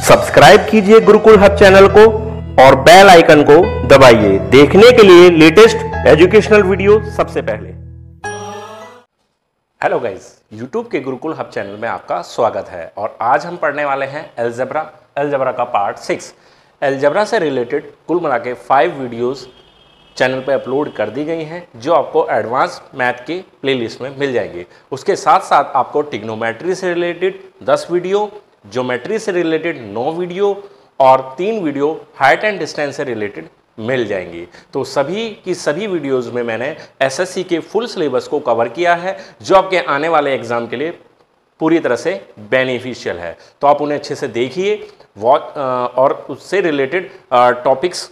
Subscribe कीजिए Gurukul hub channel को और बेल आइकन को दबाइए देखने के लिए लेटेस्ट एजुकेशनल वीडियो सबसे पहले। हेलो गाइस, यूट्यूब के गुरुकुल हब चैनल में आपका स्वागत है और आज हम पढ़ने वाले हैं अलजेब्रा का पार्ट 6। अलजेब्रा से रिलेटेड कुल मिला के 5 वीडियोस चैनल पे अपलोड कर दी गई हैं जो आपको एडवांस मैथ के प्लेलिस्ट में मिल जाएंगे। उसके साथ साथ आपको ट्रिग्नोमेट्री से रिलेटेड 10 वीडियो, ज्योमेट्री से रिलेटेड 9 वीडियो और 3 वीडियो हाइट एंड डिस्टेंस से रिलेटेड मिल जाएंगी। तो सभी की सभी वीडियोस में मैंने एसएससी के फुल सिलेबस को कवर किया है जो आपके आने वाले एग्जाम के लिए पूरी तरह से बेनिफिशियल है। तो आप उन्हें अच्छे से देखिए और उससे रिलेटेड टॉपिक्स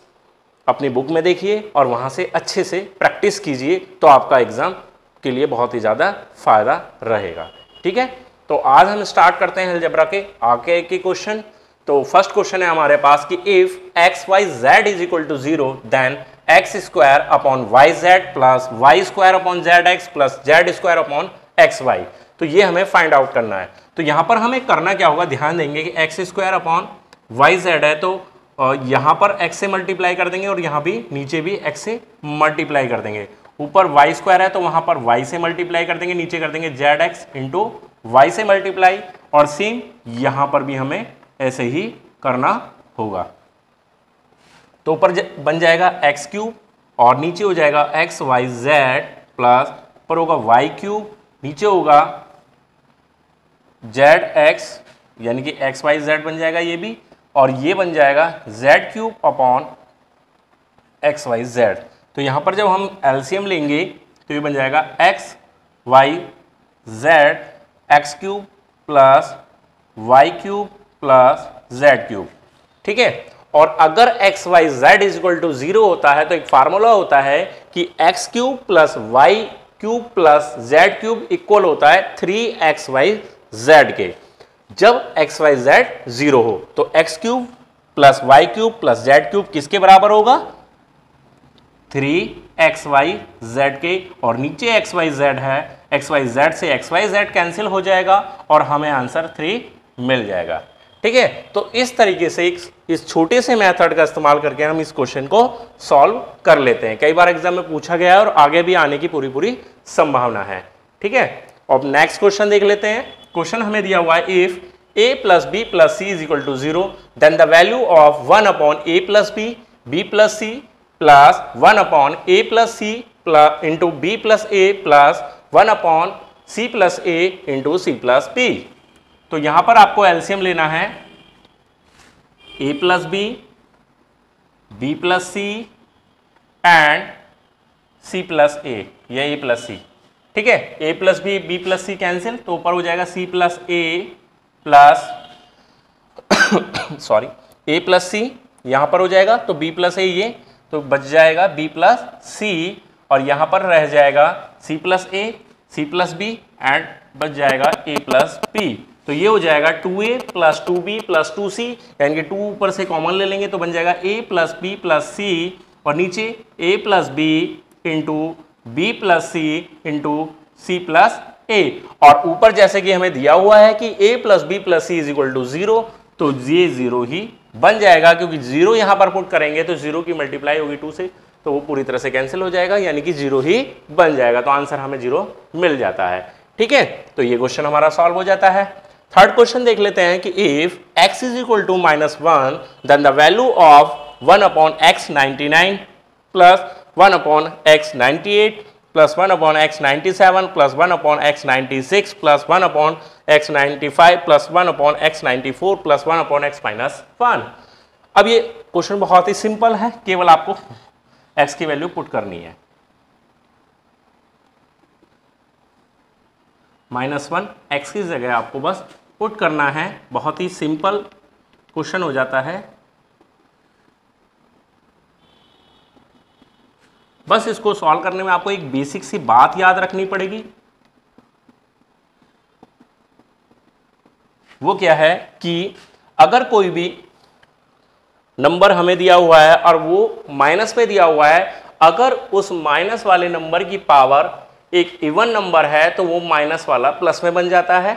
अपनी बुक में देखिए और वहाँ से अच्छे से प्रैक्टिस कीजिए, तो आपका एग्ज़ाम के लिए बहुत ही ज़्यादा फायदा रहेगा। ठीक है, तो आज हम स्टार्ट करते हैं अलजेब्रा के आगे के क्वेश्चन। तो फर्स्ट क्वेश्चन है हमारे पास कि if X Y Z is equal to 0 then X square upon Y Z plus Y square upon Z X plus Z square upon X Y. तो ये हमें फाइंड आउट करना है। तो यहाँ पर हमें करना क्या होगा, ध्यान देंगे कि X square upon Y Z है तो यहाँ पर x से मल्टीप्लाई कर देंगे और यहाँ भी नीचे भी x से मल्टीप्लाई कर देंगे। ऊपर y स्क्वायर है तो वहाँ पर y से मल्टीप्लाई कर देंगे, नीचे कर देंगे zx इंटू वाई से मल्टीप्लाई, और सेम यहाँ पर भी हमें ऐसे ही करना होगा। तो ऊपर बन जाएगा एक्स क्यूब और नीचे हो जाएगा एक्स वाई जेड प्लस ऊपर होगा वाई क्यूब, नीचे होगा जेड एक्स यानी कि एक्स वाई जेड बन जाएगा ये भी, और ये बन जाएगा z cube upon X Y Z. तो यहाँ पर जब हम एलसीएम लेंगे तो ये बन जाएगा X Y Z X cube plus Y cube plus Z cube. ठीक है, और अगर X Y Z is equal to 0 होता है तो एक फार्मूला होता है कि X cube plus Y cube plus Z cube equal होता है 3xy जेड के। जब एक्स वाई जेड 0 हो तो X cube plus Y cube plus Z cube किसके बराबर होगा, 3xy जेड के, और नीचे एक्स वाई जेड है, एक्स वाई जेड से एक्स वाई जेड कैंसिल हो जाएगा और हमें आंसर 3 मिल जाएगा। ठीक है, तो इस तरीके से इस छोटे से मेथड का इस्तेमाल करके हम इस क्वेश्चन को सॉल्व कर लेते हैं। कई बार एग्जाम में पूछा गया है और आगे भी आने की पूरी संभावना है। ठीक है, अब नेक्स्ट क्वेश्चन देख लेते हैं। क्वेश्चन हमें दिया हुआ है if a plus B plus C is equal to 0 then the value of 1 upon a plus B plus C plus 1 upon a plus C into B plus A plus 1 upon सी plus A into C plus B. तो यहां पर आपको LCM लेना है a plus B plus C and c plus A या a plus C. ठीक है, a plus B plus C cancel, तो ऊपर हो जाएगा c plus A plus sorry a plus C यहां पर हो जाएगा तो b प्लस ए ये तो बच जाएगा b प्लस सी, और यहां पर रह जाएगा c plus A C plus B and बच जाएगा a प्लस बी। तो ये हो जाएगा 2a plus 2b plus 2c, यानी कि 2 ऊपर से कॉमन ले लेंगे तो बन जाएगा a plus B plus C, और नीचे a plus B into B plus C into C plus A, और ऊपर जैसे कि हमें दिया हुआ है कि a plus B plus C is equal to 0, तो ये 0 ही बन जाएगा क्योंकि 0 यहां पर पुट करेंगे तो 0 की मल्टीप्लाई होगी 2 से, तो वो पूरी तरह से कैंसिल हो जाएगा, यानी कि 0 ही बन जाएगा। तो आंसर हमें 0 मिल जाता है। ठीक है, तो ये क्वेश्चन हमारा सॉल्व हो जाता है। थर्ड क्वेश्चन देख लेते हैं कि if x is equal to -1 then the value of 1 upon x 99 plus 1 upon x 98 plus 1 upon x 97 plus 1 upon x 96 plus 1 upon x 95 plus 1 upon x 94 plus 1 upon x -1। अब ये question बहुत ही simple है, केवल आपको x की value put करनी है। -1 x की जगह आपको बस पुट करना है, बहुत ही सिंपल क्वेश्चन हो जाता है। बस इसको सॉल्व करने में आपको एक बेसिक सी बात याद रखनी पड़ेगी। वो क्या है कि अगर कोई भी नंबर हमें दिया हुआ है और वो माइनस में दिया हुआ है, अगर उस माइनस वाले नंबर की पावर एक इवन नंबर है तो वो माइनस वाला प्लस में बन जाता है।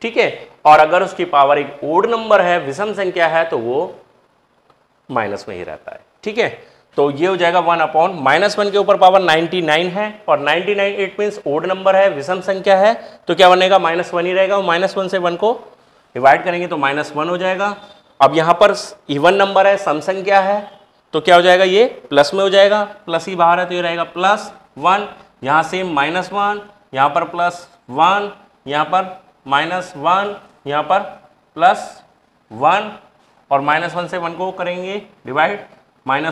ठीक है। और अगर उसकी पावर एक ओड नंबर है, विषम संख्या है, तो वो माइनस में ही रहता है, ठीक है। तो ये हो जाएगा 1 अपॉन -1 के ऊपर पावर 99 है, और 99 इट मीन्स ओड नंबर है, विषम संख्या है, तो क्या बनेगा -1 ही रहेगा। -1 से 1 को डिवाइड करेंगे तो -1 हो जाएगा। अब यहाँ पर इवन नंबर है, सम संख्या है, तो क्या हो जाएगा, ये प्लस में हो जाएगा, प्लस ही बाहर है तो ये रहेगा +1, यहाँ से -1, यहाँ पर +1, यहाँ पर -1, यहाँ पर +1, और -1 से 1 को करेंगे डिवाइड, -1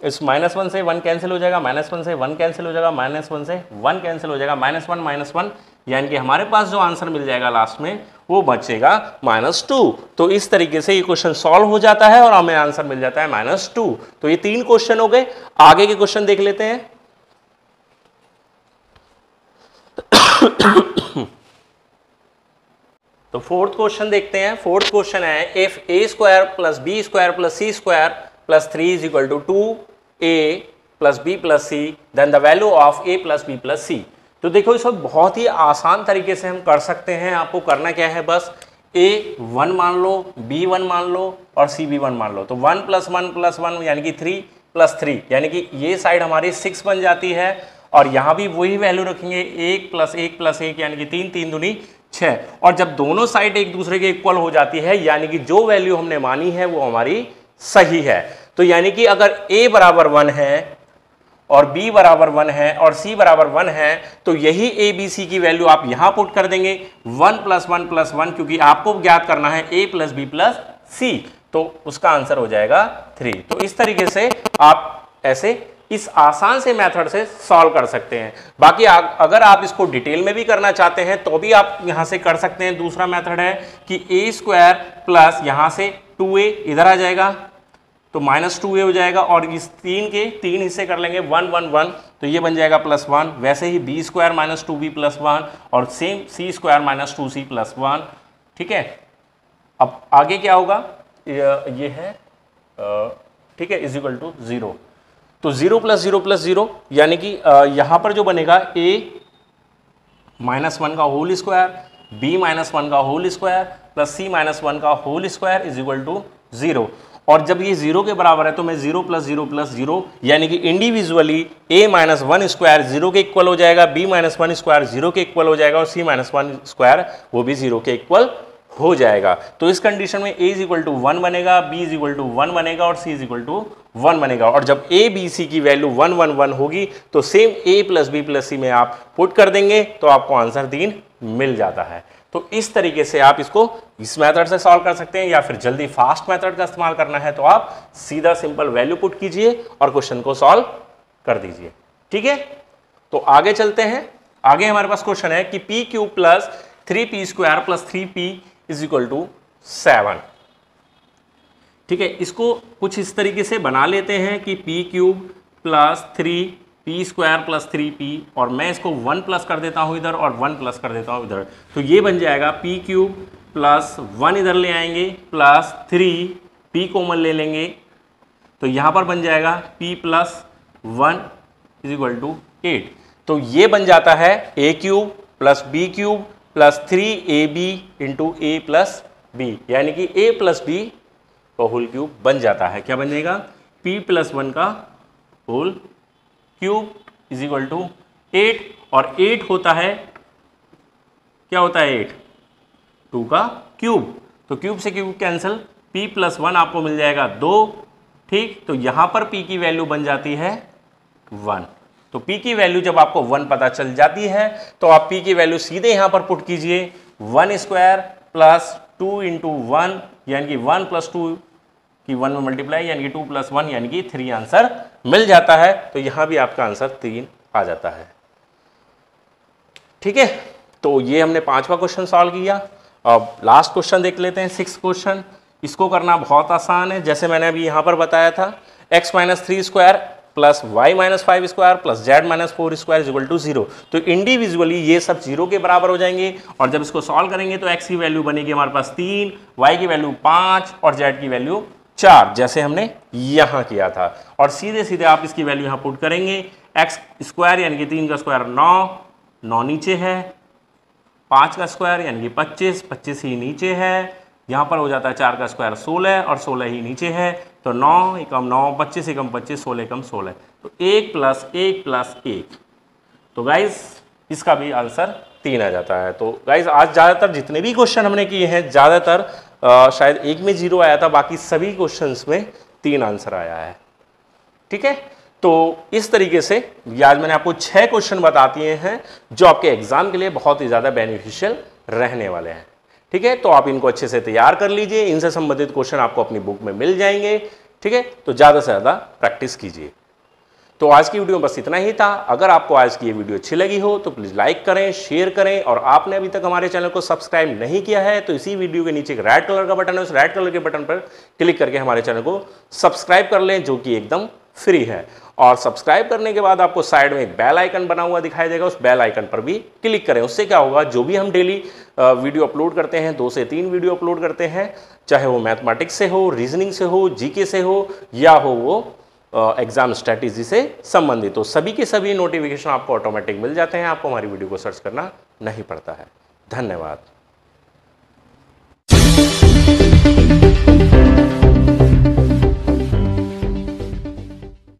इस -1 से 1 कैंसिल हो जाएगा, -1 से 1 कैंसिल हो जाएगा, -1 से 1 कैंसिल हो जाएगा, -1 यानी कि हमारे पास जो आंसर मिल जाएगा लास्ट में वो बचेगा -2। तो इस तरीके से ये क्वेश्चन सॉल्व हो जाता है और हमें आंसर मिल जाता है -2। तो ये 3 क्वेश्चन हो गए। आगे के क्वेश्चन देख लेते हैं। तो फोर्थ क्वेश्चन देखते हैं। फोर्थ क्वेश्चन है if a² + b² + c² + 3 = 2a + b + c then the value of a + b + c। तो देखो इसको बहुत ही आसान तरीके से हम कर सकते हैं। आपको करना क्या है, बस a 1 मान लो, b 1 मान लो और c भी 1 मान लो। तो 1 + 1 + 1 यानी कि 3 + 3 यानी कि ये साइड हमारी 6 बन जाती है, और यहाँ भी वही वैल्यू रखेंगे 1 + 1 + 1 यानी कि 3 3 दूनी 6। और जब दोनों साइड एक दूसरे के इक्वल हो जाती है यानी कि जो वैल्यू हमने मानी है वो हमारी सही है। तो यानी कि अगर a बराबर 1 है और b बराबर 1 है और c बराबर 1 है, तो यही a b c की वैल्यू आप यहां पुट कर देंगे 1 + 1 + 1, क्योंकि आपको ज्ञात करना है a + b + c, तो उसका आंसर हो जाएगा 3। तो इस तरीके से आप ऐसे इस आसान से मेथड से सॉल्व कर सकते हैं। बाकी अगर आप इसको डिटेल में भी करना चाहते हैं तो भी आप यहां से कर सकते हैं। दूसरा मेथड है कि a² प्लस यहां से 2a इधर आ जाएगा तो -2a हो जाएगा, और इस 3 के 3 हिस्से कर लेंगे 1 1 1, तो ये बन जाएगा +1। वैसे ही b² - 2b + 1 और सेम c² - 2c + 1, ठीक है। अब आगे क्या होगा, ये है ठीक है = 0। तो 0 + 0 + 0 यानी कि यहां पर जो बनेगा a -1 का होल स्क्वायर, b -1 का होल स्क्वायर प्लस c -1 का होल स्क्वायर = 0। और जब ये 0 के बराबर है तो मैं 0 + 0 + 0 यानी कि इंडिविजुअली a -1 स्क्वायर 0 के इक्वल हो जाएगा, b -1 स्क्वायर 0 के इक्वल हो जाएगा और c -1 स्क्वायर वो भी 0 के इक्वल हो जाएगा। तो इस कंडीशन में a = 1 बनेगा, b = 1 बनेगा और c = 1 बनेगा। और जब a b c की वैल्यू 1 1 1 होगी तो सेम a + b + c में आप पुट कर देंगे तो आपको आंसर 3 मिल जाता है। तो इस तरीके से आप इसको इस मेथड से सॉल्व कर सकते हैं, या फिर जल्दी फास्ट मेथड का इस्तेमाल करना है तो आप सीधा सिंपल वैल्यू पुट कीजिए और क्वेश्चन को सॉल्व कर दीजिए, ठीक है। तो आगे चलते हैं। आगे हमारे पास क्वेश्चन है कि p³ + 3p² + 3p = 7, ठीक है। इसको कुछ इस तरीके से बना लेते हैं कि p³ + 3p² + 3p, और मैं इसको 1 प्लस कर देता हूं इधर और 1 प्लस कर देता हूं इधर। तो ये बन जाएगा p³ + 1 इधर ले आएंगे प्लस 3p कॉमन ले लेंगे, तो यहां पर बन जाएगा p + 1 = 8। तो ये बन जाता है a³ + b³ + 3ab × a + b, यानी कि a + b का होल क्यूब बन जाता है। क्या बन जाएगा, p + 1 का होल क्यूब = 8, और 8 होता है, क्या होता है 8 2 का क्यूब, तो क्यूब से क्यूब कैंसिल, p + 1 आपको मिल जाएगा 2, ठीक। तो यहां पर p की वैल्यू बन जाती है 1। तो p की वैल्यू जब आपको 1 पता चल जाती है तो आप p की वैल्यू सीधे यहां पर पुट कीजिए, 1² + 2 × 1 यानी कि 1 + 2 की 1 में मल्टीप्लाई यानी कि 2 + 1 यानी कि 3 आंसर मिल जाता है। तो यहां भी आपका आंसर 3 आ जाता है, ठीक है। तो ये हमने 5वां क्वेश्चन सॉल्व किया। अब लास्ट क्वेश्चन देख लेते हैं, 6th क्वेश्चन। इसको करना बहुत आसान है, जैसे मैंने अभी यहां पर बताया था, x - 3² + y - 5² + z - 4² = 0। तो इंडिविजुअली ये सब 0 के बराबर हो जाएंगे, और जब इसको सॉल्व करेंगे तो x की वैल्यू बनेगी हमारे पास 3, y की वैल्यू 5 और z की वैल्यू 4, जैसे हमने यहां किया था। और सीधे सीधे आप इसकी वैल्यू यहां पुट करेंगे, x² यानी कि 3 का स्क्वायर 9 नीचे है, 5 का स्क्वायर यानी कि 25, 25 ही नीचे है, यहाँ पर हो जाता है 4 का स्क्वायर 16 और 16 ही नीचे है, तो 9 एकम 9, 25 एकम 25, 16 एकम 16, तो 1 + 1 + 1, तो गाइज इसका भी आंसर 3 आ जाता है। तो गाइज आज ज़्यादातर जितने भी क्वेश्चन हमने किए हैं ज़्यादातर शायद एक में 0 आया था, बाकी सभी क्वेश्चंस में 3 आंसर आया है। ठीक है, तो इस तरीके से आज मैंने आपको 6 क्वेश्चन बता दिए हैं जो आपके एग्जाम के लिए बहुत ही ज़्यादा बेनिफिशियल रहने वाले हैं। ठीक है, तो आप इनको अच्छे से तैयार कर लीजिए, इनसे संबंधित क्वेश्चन आपको अपनी बुक में मिल जाएंगे। ठीक है, तो ज़्यादा से ज़्यादा प्रैक्टिस कीजिए। तो आज की वीडियो में बस इतना ही था। अगर आपको आज की ये वीडियो अच्छी लगी हो तो प्लीज़ लाइक करें, शेयर करें, और आपने अभी तक हमारे चैनल को सब्सक्राइब नहीं किया है तो इसी वीडियो के नीचे एक रेड कलर का बटन है, उस रेड कलर के बटन पर क्लिक करके हमारे चैनल को सब्सक्राइब कर लें, जो कि एकदम फ्री है। और सब्सक्राइब करने के बाद आपको साइड में एक बेल आइकन बना हुआ दिखाई देगा, उस बेल आइकन पर भी क्लिक करें। उससे क्या होगा, जो भी हम डेली वीडियो अपलोड करते हैं, 2 से 3 वीडियो अपलोड करते हैं, चाहे वो मैथमेटिक्स से हो, रीजनिंग से हो, जीके से हो, या हो वो एग्जाम स्ट्रैटेजी से संबंधित, तो सभी के सभी नोटिफिकेशन आपको ऑटोमेटिक मिल जाते हैं, आपको हमारी वीडियो को सर्च करना नहीं पड़ता है। धन्यवाद।